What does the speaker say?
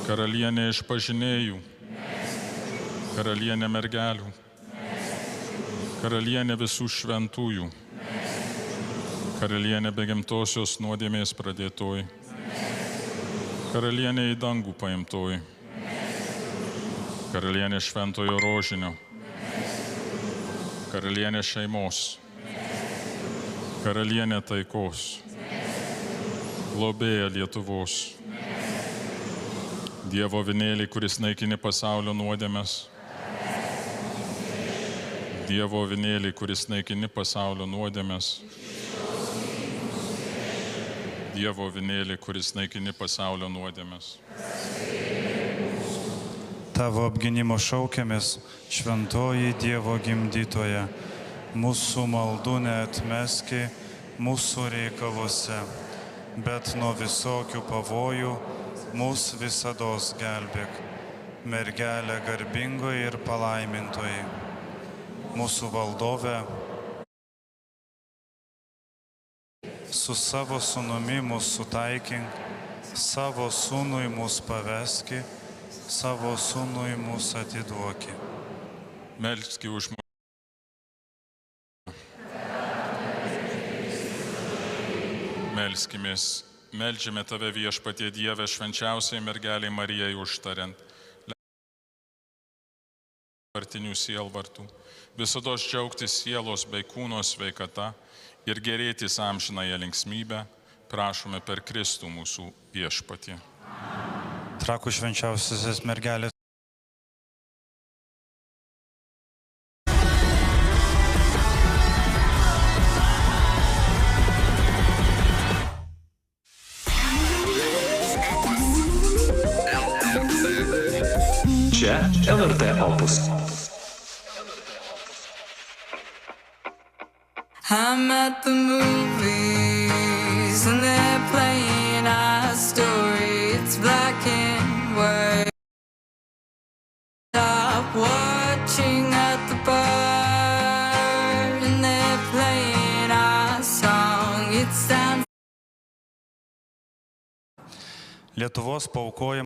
karalienė išpažinėjų, karalienė mergelių, karalienė visų šventųjų, karalienė be gimtosios nuodėmės pradėtoji, karalienė į dangų paimtoji, karalienė šventojo rožinio, karalienė šeimos, karalienė taikos, globėja Lietuvos, Dievo avinėlį, kuris naikini pasaulio nuodėmes, Dievo avinėlį, kuris naikini pasaulio nuodėmes, Dievo avinėlį, kuris naikini pasaulio nuodėmes. Tavo apgynimo šaukiamės, šventoji Dievo gimdytoja, mūsų maldų neatmeski mūsų reikaluose, bet nuo visokių pavojų mūs visados gelbėk, mergelė garbingoji ir palaimintoji, mūsų valdove, su savo sūnumi mūs sutaikink, savo sūnui mūs paveski, savo sūnui mūs atiduoki. Melski už mus. Melskimės, meldžiame tave viešpatie Dieve, švenčiausiai mergeliai Marijai užtariant, partinių sielvartų, visados džiaugtis sielos bei kūno sveikata ir gerėtis amžinąją linksmybę, prašome per Kristų mūsų viešpatie. Trakų švenčiausiasis mergelės. Čia LRT Opus. I'm at the movies and they're playing our story. It's black and white. Stop watching at the bar and they're playing our song. It sounds. Lietuvos paaukojimą